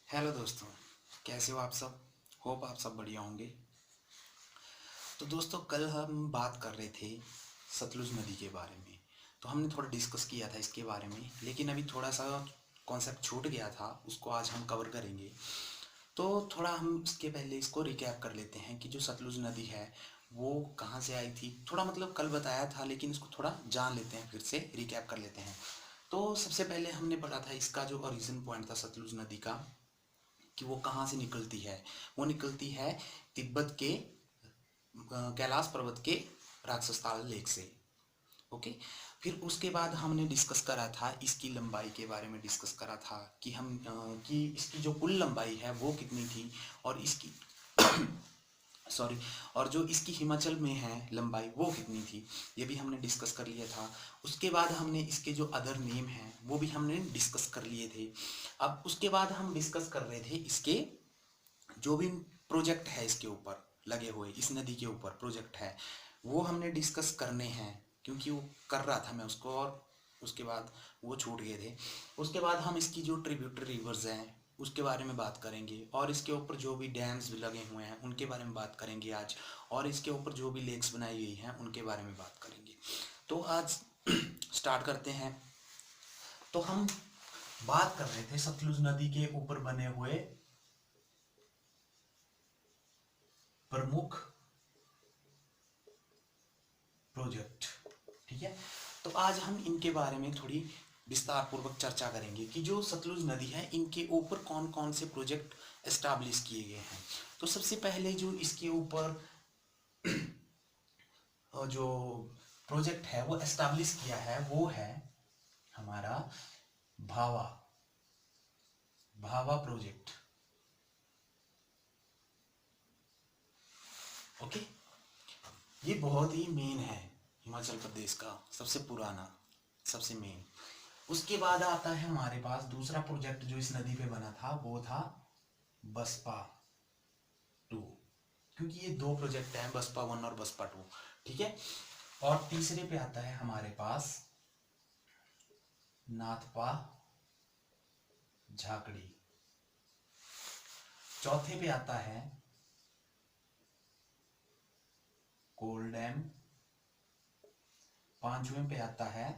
Hello दोस्तों, कैसे हो आप सब। होप आप सब बढ़िया होंगे। तो दोस्तों, कल हम बात कर रहे थे सतलुज नदी के बारे में। तो हमने थोड़ा डिस्कस किया था इसके बारे में, लेकिन अभी थोड़ा सा कॉन्सेप्ट छूट गया था, उसको आज हम कवर करेंगे। तो थोड़ा हम इसके पहले इसको रिकैप कर लेते हैं कि जो सतलुज नदी है वो कहाँ से आई थी। थोड़ा मतलब कल बताया था, लेकिन इसको थोड़ा जान लेते हैं, फिर से रिकैप कर लेते हैं। तो सबसे पहले हमने पढ़ा था इसका जो ओरिजिन पॉइंट था सतलुज नदी का, कि वो कहाँ से निकलती है। वो निकलती है तिब्बत के कैलाश पर्वत के राक्षसताल लेक से। ओके। फिर उसके बाद हमने डिस्कस करा था इसकी लंबाई के बारे में, डिस्कस करा था कि कि इसकी जो कुल लंबाई है वो कितनी थी, और इसकी सॉरी, और जो इसकी हिमाचल में है लंबाई वो कितनी थी, ये भी हमने डिस्कस कर लिया था। उसके बाद हमने इसके जो अदर नेम हैं वो भी हमने डिस्कस कर लिए थे। अब उसके बाद हम डिस्कस कर रहे थे इसके जो भी प्रोजेक्ट है इसके ऊपर लगे हुए, इस नदी के ऊपर प्रोजेक्ट है, वो हमने डिस्कस करने हैं, क्योंकि वो कर रहा था मैं उसको, और उसके बाद वो छूट गए थे। उसके बाद हम इसकी जो ट्रिब्यूटरी रिवर्स हैं उसके बारे में बात करेंगे, और इसके ऊपर जो भी डैम्स भी लगे हुए हैं उनके बारे में बात करेंगे आज, और इसके ऊपर जो भी लेक्स बनाई गई हैं उनके बारे में बात करेंगे। तो आज स्टार्ट करते हैं। तो हम बात कर रहे थे सतलुज नदी के ऊपर बने हुए प्रमुख प्रोजेक्ट। ठीक है। तो आज हम इनके बारे में थोड़ी विस्तार पूर्वक चर्चा करेंगे कि जो सतलुज नदी है इनके ऊपर कौन कौन से प्रोजेक्ट एस्टैब्लिश किए गए हैं। तो सबसे पहले जो इसके ऊपर जो प्रोजेक्ट है वो एस्टैब्लिश किया है वो है हमारा भावा भावा प्रोजेक्ट। ओके। ये बहुत ही मेन है, हिमाचल प्रदेश का सबसे पुराना, सबसे मेन। उसके बाद आता है हमारे पास दूसरा प्रोजेक्ट जो इस नदी पे बना था, वो था बसपा टू, क्योंकि ये दो प्रोजेक्ट हैं, बसपा वन और बसपा टू। ठीक है। और तीसरे पे आता है हमारे पास नाथपा झाकड़ी। चौथे पे आता है कोल डैम। पांचवें पे आता है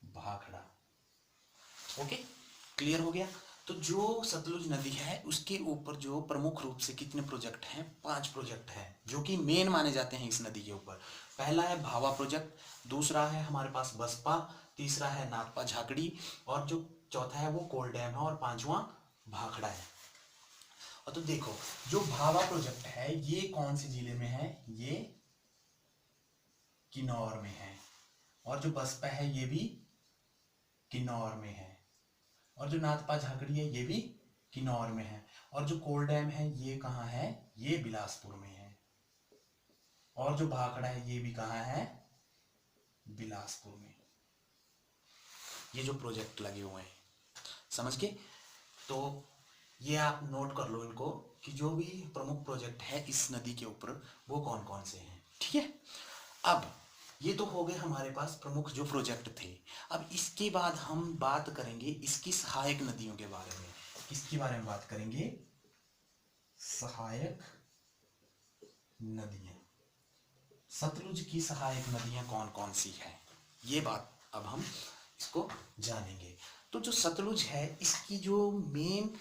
भाखड़ा। ओके, क्लियर हो गया। तो जो सतलुज नदी है उसके ऊपर जो प्रमुख रूप से कितने प्रोजेक्ट हैं, 5 प्रोजेक्ट हैं जो कि मेन माने जाते हैं इस नदी के ऊपर। पहला है भावा प्रोजेक्ट, दूसरा है हमारे पास बसपा, तीसरा है नागपा झाकड़ी, और जो चौथा है वो कोल डैम है, और पांचवा भाखड़ा है। और तो देखो, जो भावा प्रोजेक्ट है ये कौन से जिले में है, ये किन्नौर में है। और जो बसपा है ये भी किन्नौर में है। और जो नाथपा झाकड़ी है ये भी किन्नौर में है। और जो कोल डैम है ये कहाँ है, ये बिलासपुर में है। और जो भाखड़ा है ये भी कहाँ है, बिलासपुर में। ये जो प्रोजेक्ट लगे हुए हैं, समझ के। तो ये आप नोट कर लो इनको, कि जो भी प्रमुख प्रोजेक्ट है इस नदी के ऊपर वो कौन कौन से हैं। ठीक है। अब ये तो हो गए हमारे पास प्रमुख जो प्रोजेक्ट थे। अब इसके बाद हम बात करेंगे इसकी सहायक नदियों के बारे में। किसके बारे में बात करेंगे, सहायक नदियां। सतलुज की सहायक नदियां कौन कौन सी हैं, ये बात अब हम इसको जानेंगे। तो जो सतलुज है इसकी जो मेन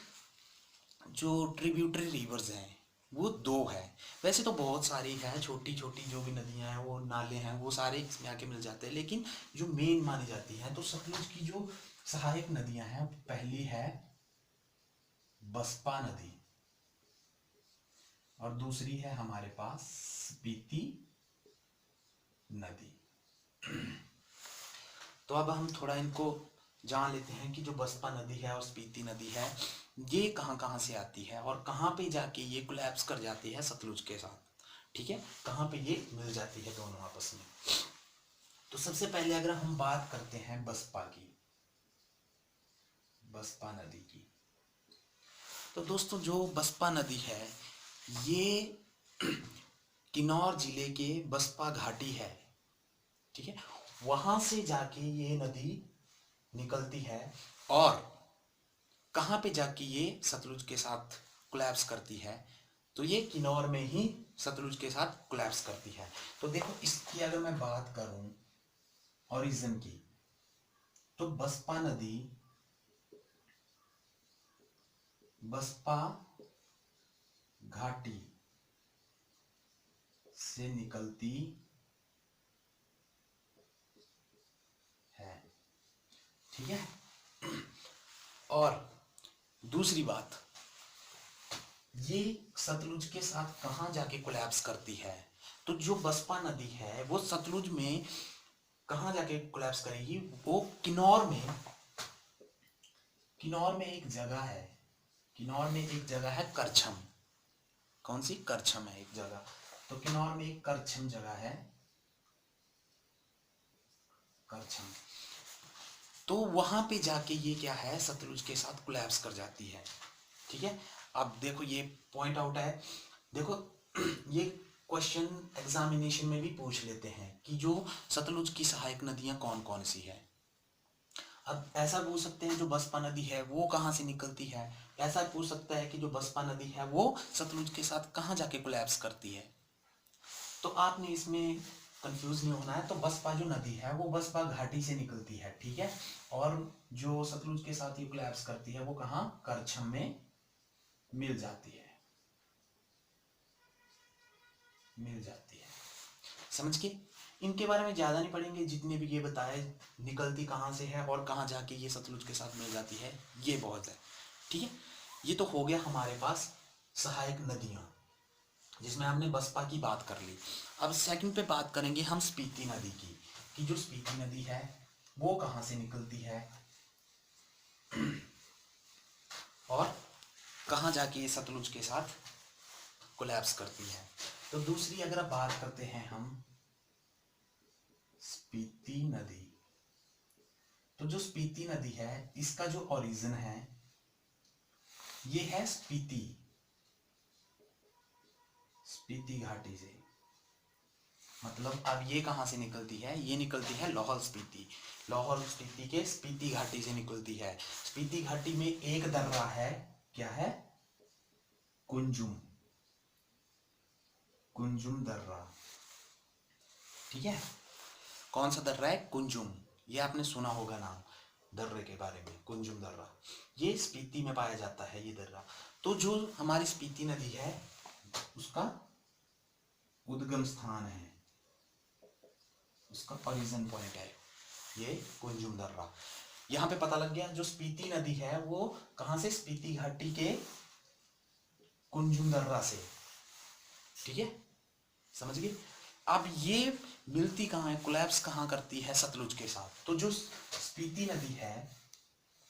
जो ट्रिब्यूटरी रिवर्स हैं वो दो है। वैसे तो बहुत सारी है, छोटी छोटी जो भी नदियां हैं वो नाले हैं वो सारे इसमें आके मिल जाते हैं, लेकिन जो मेन मानी जाती है तो सतलुज की जो सहायक नदियां हैं, पहली है बसपा नदी, और दूसरी है हमारे पास स्पीति नदी। तो अब हम थोड़ा इनको जान लेते हैं कि जो बसपा नदी है और स्पीति नदी है ये कहाँ कहाँ से आती है, और कहाँ पे जाके ये कोलैप्स कर जाती है सतलुज के साथ। ठीक है, कहाँ पे ये मिल जाती है दोनों आपस में। तो सबसे पहले अगर हम बात करते हैं बसपा की, बसपा नदी की, तो दोस्तों जो बसपा नदी है ये किन्नौर जिले के बसपा घाटी है। ठीक है, वहां से जाके ये नदी निकलती है, और कहाँ पे जाके ये सतलुज के साथ कोलैप्स करती है, तो ये किन्नौर में ही सतलुज के साथ कोलैप्स करती है। तो देखो इसकी अगर मैं बात करूं ओरिजिन की, तो बसपा घाटी से निकलती है, ठीक है। और दूसरी बात, ये सतलुज के साथ कहां जाके कोलैप्स करती है, तो जो बसपा नदी है वो सतलुज में कहां जाके कोलैप्स करेगी, वो किन्नौर में एक जगह है, किन्नौर में एक जगह है करछम। कौन सी? करछम है एक जगह। तो किन्नौर में एक करछम जगह है, करछम। तो वहां पे जाके ये क्या है, सतलुज के साथ कोलैप्स कर जाती है, ठीक है। अब देखो ये पॉइंट आउट है, देखो ये क्वेश्चन एग्जामिनेशन में भी पूछ लेते हैं कि जो सतलुज की सहायक नदियां कौन कौन सी है। अब ऐसा पूछ सकते हैं जो बसपा नदी है वो कहाँ से निकलती है, ऐसा पूछ सकता है कि जो बसपा नदी है वो सतलुज के साथ कहाँ जाके कोलैप्स करती है। तो आपने इसमें कंफ्यूज नहीं होना है। तो बसपा जो नदी है वो बसपा घाटी से निकलती है, ठीक है। और जो सतलुज के साथ ये कोलैप्स करती है वो कहाँ, करछम में मिल जाती है, समझ के। इनके बारे में ज्यादा नहीं पढ़ेंगे, जितने भी ये बताए निकलती कहाँ से है और कहाँ जाके ये सतलुज के साथ मिल जाती है, ये बहुत है, ठीक है। ये तो हो गया हमारे पास सहायक नदियां, जिसमें हमने बसपा की बात कर ली। अब सेकंड पे बात करेंगे हम स्पीति नदी की, कि जो स्पीति नदी है वो कहाँ से निकलती है और कहाँ जाके ये सतलुज के साथ कोलैप्स करती है। तो दूसरी अगर बात करते हैं हम स्पीति नदी, तो जो स्पीति नदी है इसका जो ओरिजिन है ये है स्पीति घाटी से। मतलब अब ये कहां से निकलती है, ये निकलती है लाहौल स्पीति के स्पीति घाटी से निकलती है। स्पीति घाटी में एक दर्रा है, क्या है, कुंजुम दर्रा, ठीक है। कौन सा दर्रा है, कुंजुम, ये आपने सुना होगा नाम दर्रे के बारे में, कुंजुम दर्रा, ये स्पीति में पाया जाता है ये दर्रा। तो जो हमारी स्पीति नदी है उसका उद्गम स्थान है, उसका ओरिजिन पॉइंट है ये कुंजुम दर्रा। यहां पे पता लग गया जो स्पीति नदी है वो कहां से, स्पीति घाटी के कुंजुम दर्रा से, ठीक है, समझ गए। अब ये मिलती कहां है, कोलैप्स कहां करती है, सतलुज के साथ। तो जो स्पीति नदी है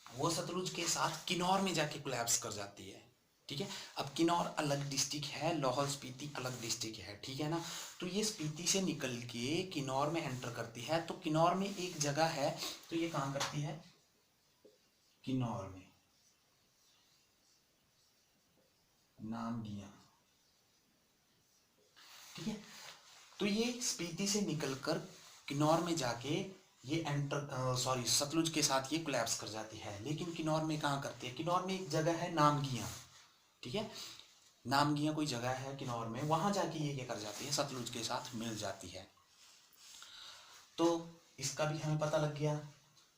वो सतलुज के साथ किन्नौर में जाके कोलैप्स कर जाती है, ठीक है। अब किन्नौर अलग डिस्ट्रिक्ट है, लाहौल स्पीति अलग डिस्ट्रिक्ट है, ठीक है ना। तो ये स्पीति से निकल के किन्नौर में एंटर करती है। तो किन्नौर में एक जगह है, तो ये कहां करती है, किन्नौर में, नामगिया, ठीक है। तो ये स्पीति से निकलकर किन्नौर में जाके ये सतलुज के साथ ये कोलैप्स कर जाती है। लेकिन किन्नौर में कहाँ करती है, किन्नौर में एक जगह है नामगिया, ठीक है, नामगिया कोई जगह है किन्नौर में, वहां जाके ये क्या कर जाती है, सतलुज के साथ मिल जाती है। तो इसका भी हमें पता लग गया।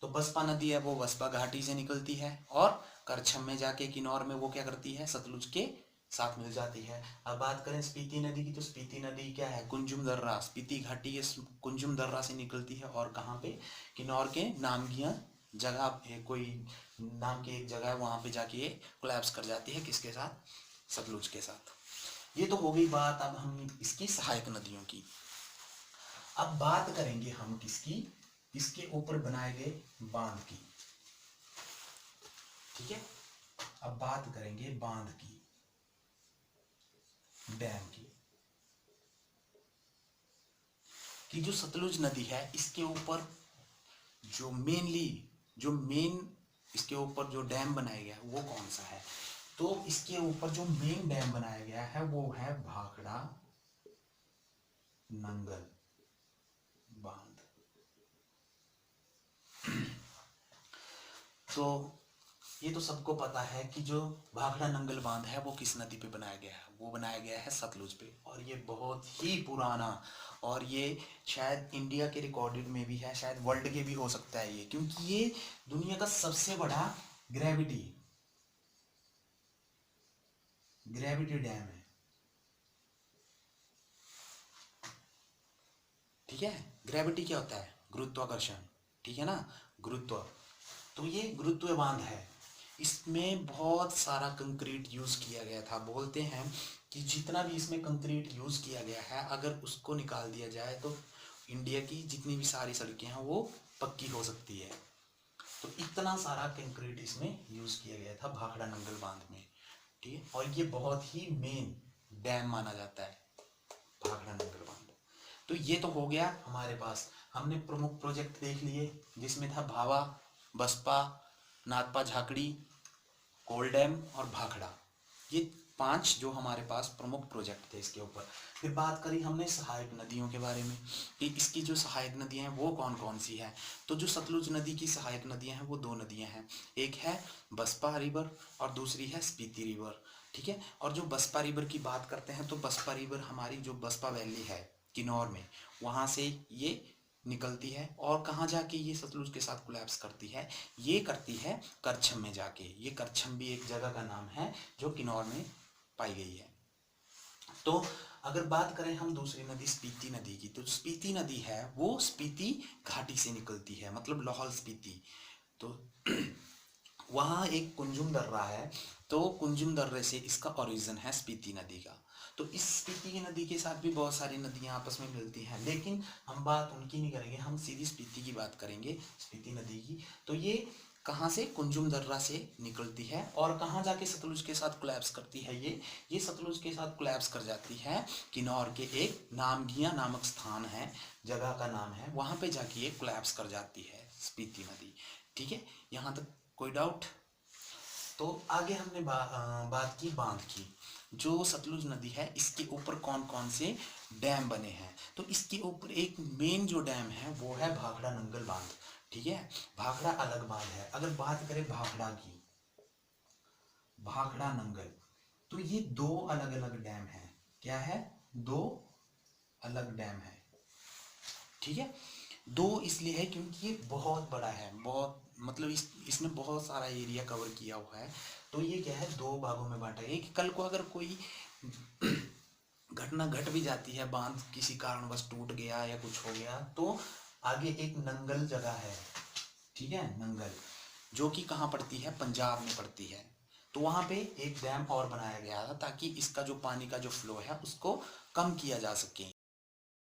तो बसपा नदी है वो बसपा घाटी से निकलती है और करछम में जाके किन्नौर में वो क्या करती है, सतलुज के साथ मिल जाती है। अब बात करें स्पीति नदी की, तो स्पीति नदी क्या है, कुंजुम दर्रा, स्पीति घाटी के कुंजुम दर्रा से निकलती है और कहाँ पे, किन्नौर के नामगिया जगह है, कोई नाम की एक जगह है, वहां पे जाके ये कोलैप्स कर जाती है, किसके साथ, सतलुज के साथ। ये तो हो गई बात अब हम इसकी सहायक नदियों की। अब बात करेंगे हम किसकी, इसके ऊपर बनाए गए बांध की, ठीक है। अब बात करेंगे बांध की, डैम की, कि जो सतलुज नदी है इसके ऊपर जो मेन इसके ऊपर जो डैम बनाया गया वो कौन सा है। तो इसके ऊपर जो मेन डैम बनाया गया है वो है भाखड़ा नंगल बांध। तो ये तो सबको पता है कि जो भाखड़ा नंगल बांध है वो किस नदी पे बनाया गया है, वो बनाया गया है सतलुज पे। और ये बहुत ही पुराना, और ये शायद इंडिया के रिकॉर्डेड में भी है, शायद वर्ल्ड के भी हो सकता है ये, क्योंकि ये दुनिया का सबसे बड़ा ग्रेविटी ग्रेविटी डैम है। ठीक है, ग्रेविटी क्या होता है? गुरुत्वाकर्षण, ठीक है ना, गुरुत्व। तो ये गुरुत्व बांध है, इसमें बहुत सारा कंक्रीट यूज किया गया था। बोलते हैं कि जितना भी इसमें कंक्रीट यूज किया गया है, अगर उसको निकाल दिया जाए तो इंडिया की जितनी भी सारी सड़कें हैं वो पक्की हो सकती है। तो इतना सारा कंक्रीट इसमें यूज किया गया था भाखड़ा नंगल बांध में। ठीक है, और ये बहुत ही मेन डैम माना जाता है भाखड़ा नंगल बांध। तो ये तो हो गया हमारे पास, हमने प्रमुख प्रोजेक्ट देख लिए, जिसमें था भावा, बसपा, नाथपा झाकड़ी, कोल डैम और भाखड़ा। ये 5 जो हमारे पास प्रमुख प्रोजेक्ट थे इसके ऊपर। फिर बात करी हमने सहायक नदियों के बारे में कि इसकी जो सहायक नदियां हैं वो कौन कौन सी हैं। तो जो सतलुज नदी की सहायक नदियां हैं वो 2 नदियां हैं, एक है बसपा रिवर और दूसरी है स्पीति रिवर। ठीक है, और जो बसपा रिवर की बात करते हैं तो बसपा रिवर हमारी जो बसपा वैली है किन्नौर में, वहाँ से ये निकलती है। और कहाँ जाके ये सतलुज के साथ कोलैप्स करती है? ये करती है करछम में जाके। ये करछम भी एक जगह का नाम है जो किन्नौर में पाई गई है। तो अगर बात करें हम दूसरी नदी स्पीति नदी की, तो स्पीति नदी है वो स्पीति घाटी से निकलती है, मतलब लाहौल स्पीति। तो वहाँ एक कुंजुम दर्रा है, तो कुंजुम दर्रे से इसका ओरिजिन है स्पीति नदी का। तो इस स्पीति नदी के साथ भी बहुत सारी नदियाँ आपस में मिलती हैं, लेकिन हम बात उनकी नहीं करेंगे, हम सीधी स्पीति की बात करेंगे, स्पीति नदी की। तो ये कहाँ से? कुंजुम दर्रा से निकलती है और कहाँ जाके सतलुज के साथ कोलैप्स करती है? ये सतलुज के साथ कोलैप्स कर जाती है किन्नौर के एक नामगिया नामक स्थान है, जगह का नाम है, वहाँ पे जाके ये कोलैप्स कर जाती है स्पीति नदी। ठीक है, यहाँ तक कोई डाउट? तो आगे हमने बात की बांध की। जो सतलुज नदी है इसके ऊपर कौन कौन से डैम बने हैं? तो इसके ऊपर एक मेन जो डैम है वो है भाखड़ा नंगल बांध। ठीक है, भाखड़ा अलग बांध है। अगर बात करें भाखड़ा की, भाखड़ा नंगल, तो ये 2 अलग अलग डैम है। क्या है? 2 अलग डैम है। ठीक है, 2 इसलिए है क्योंकि ये बहुत बड़ा है, बहुत मतलब इसने बहुत सारा एरिया कवर किया हुआ है। तो ये क्या है, 2 भागों में बांटा है। एक कल को अगर कोई घटना घट भी जाती है, बांध किसी कारणवश टूट गया या कुछ हो गया, तो आगे एक नंगल जगह है, ठीक है, नंगल, जो कि कहाँ पड़ती है? पंजाब में पड़ती है। तो वहाँ पे एक डैम और बनाया गया था ताकि इसका जो पानी का जो फ्लो है उसको कम किया जा सके।